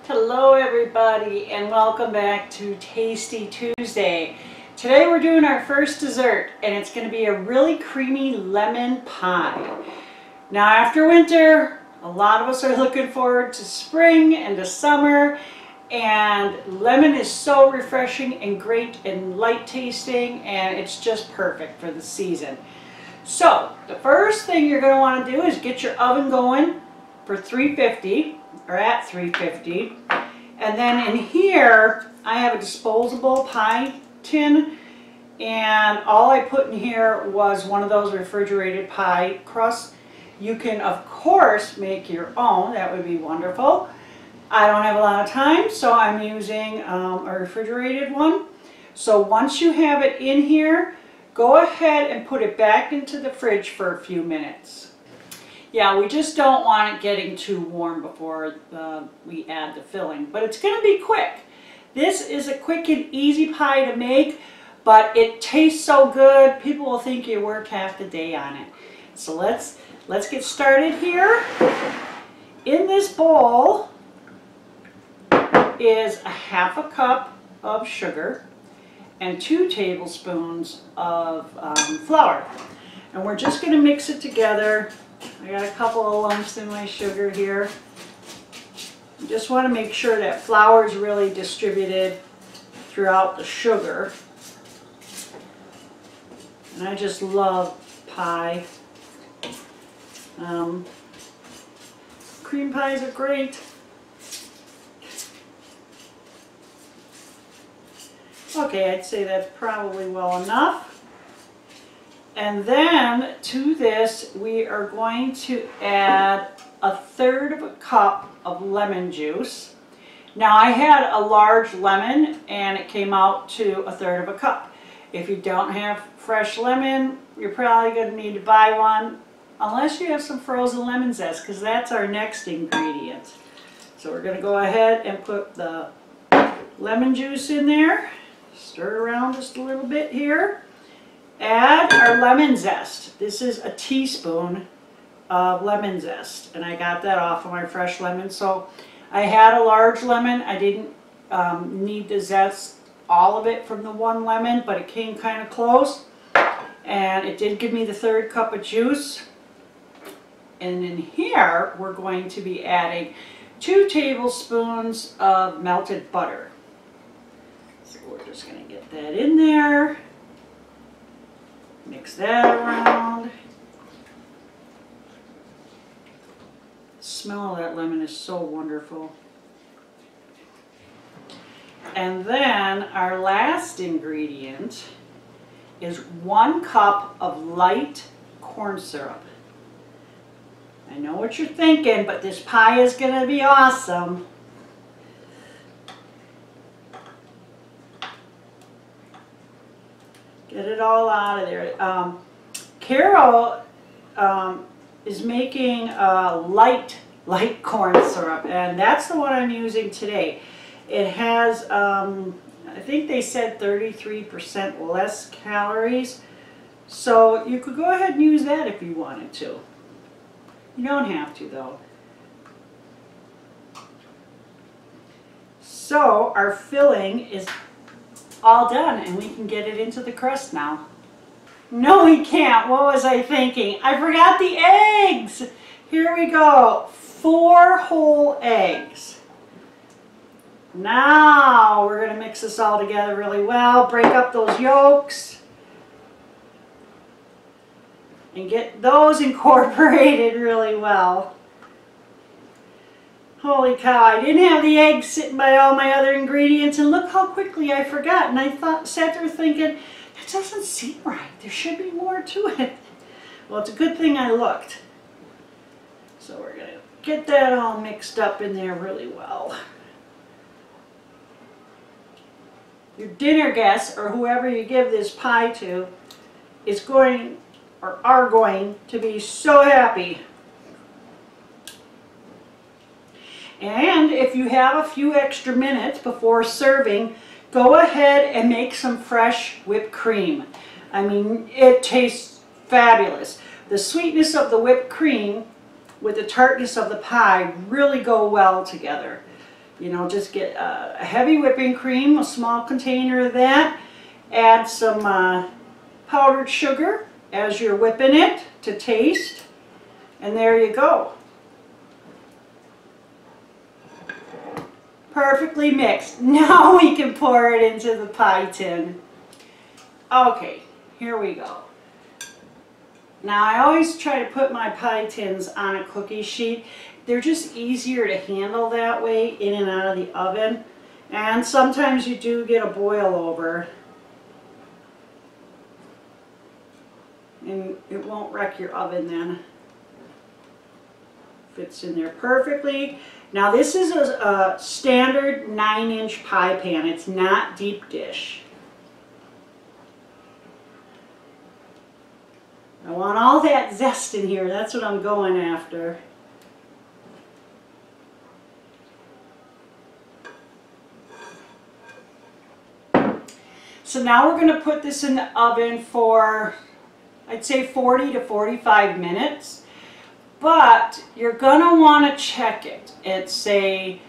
Hello everybody and welcome back to Tasty Tuesday. Today we're doing our first dessert and it's going to be a really creamy lemon pie. Now after winter, a lot of us are looking forward to spring and to summer, and lemon is so refreshing and great and light tasting, and it's just perfect for the season. So the first thing you're going to want to do is get your oven going for 350 or at 350, and then in here I have a disposable pie tin, and all I put in here was one of those refrigerated pie crusts. You can of course make your own, that would be wonderful. I don't have a lot of time, so I'm using a refrigerated one. So once you have it in here, go ahead and put it back into the fridge for a few minutes. Yeah, we just don't want it getting too warm before we add the filling, but it's going to be quick. This is a quick and easy pie to make, but it tastes so good, people will think you work half the day on it. So let's get started here. In this bowl is a ½ cup of sugar and 2 tablespoons of flour. And we're just going to mix it together. I got a couple of lumps in my sugar here. You just want to make sure that flour is really distributed throughout the sugar. And I just love pie. Cream pies are great. Okay, I'd say that's probably well enough. And then to this we are going to add 1/3 cup of lemon juice. Now I had a large lemon and it came out to 1/3 cup. If you don't have fresh lemon, you're probably going to need to buy one, unless you have some frozen lemon zest, because that's our next ingredient. So we're going to go ahead and put the lemon juice in there. Stir it around just a little bit here. Add our lemon zest. This is a teaspoon of lemon zest, and I got that off of my fresh lemon. So I had a large lemon. I didn't need to zest all of it from the one lemon, but it came kind of close, and it did give me the 1/3 cup of juice. And in here we're going to be adding 2 tablespoons of melted butter. So we're just going to get that in there. Mix that around. The smell of that lemon is so wonderful. And then our last ingredient is 1 cup of light corn syrup. I know what you're thinking, but this pie is going to be awesome. Get it all out of there. Carol is making light corn syrup, and that's the one I'm using today. It has, I think they said 33% less calories, so you could go ahead and use that if you wanted to. You don't have to though. So our filling is all done, and we can get it into the crust now. No, we can't. What was I thinking? I forgot the eggs. Here we go. 4 whole eggs. Now we're going to mix this all together really well. Break up those yolks and get those incorporated really well. Holy cow, I didn't have the eggs sitting by all my other ingredients, and look how quickly I forgot. And I sat there thinking, it doesn't seem right. There should be more to it. Well, it's a good thing I looked. So we're going to get that all mixed up in there really well. Your dinner guests, or whoever you give this pie to, is going, or are going, to be so happy. And if you have a few extra minutes before serving, go ahead and make some fresh whipped cream. I mean, it tastes fabulous. The sweetness of the whipped cream with the tartness of the pie really go well together. You know, just get a heavy whipping cream, a small container of that. Add some powdered sugar as you're whipping it to taste. And there you go. Perfectly mixed. Now we can pour it into the pie tin. Okay, here we go. Now I always try to put my pie tins on a cookie sheet. They're just easier to handle that way, in and out of the oven. And sometimes you do get a boil over. And it won't wreck your oven then. Fits in there perfectly. Now this is a standard 9-inch pie pan. It's not deep dish. I want all that zest in here. That's what I'm going after. So now we're going to put this in the oven for, I'd say 40 to 45 minutes. But you're going to want to check it at, say,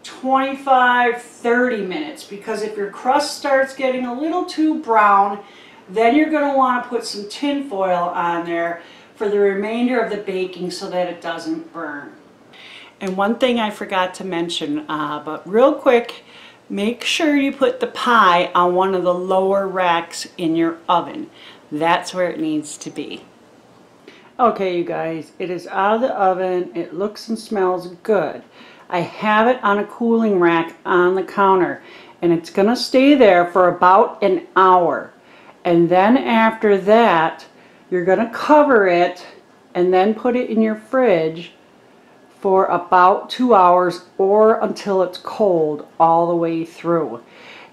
25-30 minutes, because if your crust starts getting a little too brown, then you're going to want to put some tin foil on there for the remainder of the baking so that it doesn't burn. And one thing I forgot to mention, but real quick, make sure you put the pie on one of the lower racks in your oven. That's where it needs to be. Okay, you guys, it is out of the oven. It looks and smells good. I have it on a cooling rack on the counter, and it's going to stay there for about an hour. And then after that, you're going to cover it and then put it in your fridge for about 2 hours or until it's cold all the way through.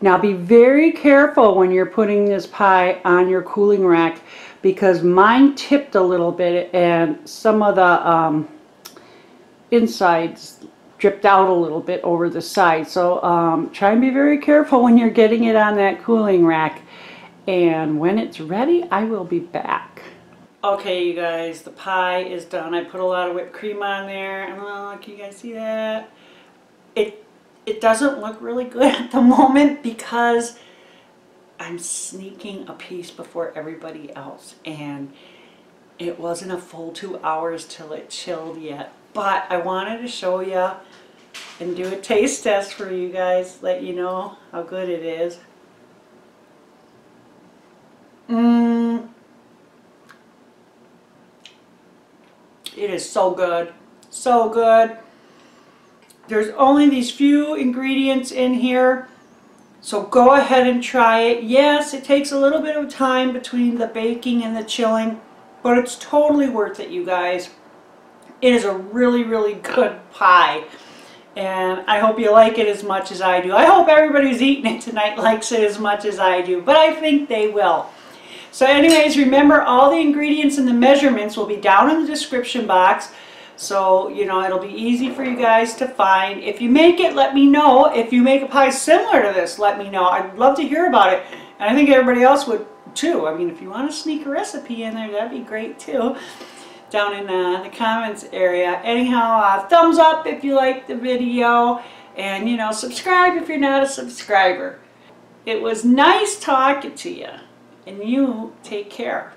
Now be very careful when you're putting this pie on your cooling rack, because mine tipped a little bit and some of the insides dripped out a little bit over the side. So try and be very careful when you're getting it on that cooling rack. And when it's ready, I will be back. Okay, you guys, the pie is done. I put a lot of whipped cream on there. Can you guys see that? It doesn't look really good at the moment because I'm sneaking a piece before everybody else, and it wasn't a full 2 hours till it chilled yet. But I wanted to show you and do a taste test for you guys, let you know how good it is. It is so good, so good. There's only these few ingredients in here, so go ahead and try it. Yes, it takes a little bit of time between the baking and the chilling, but it's totally worth it, you guys. It is a really, really good pie, and I hope you like it as much as I do. I hope everybody who's eating it tonight likes it as much as I do, but I think they will. So anyways, remember, all the ingredients and the measurements will be down in the description box. So, you know, it'll be easy for you guys to find. If you make it, let me know. If you make a pie similar to this, let me know. I'd love to hear about it. And I think everybody else would too. I mean, if you want to sneak a recipe in there, that'd be great too. Down in the comments area. Anyhow, thumbs up if you like the video. And, you know, subscribe if you're not a subscriber. It was nice talking to you. And you take care.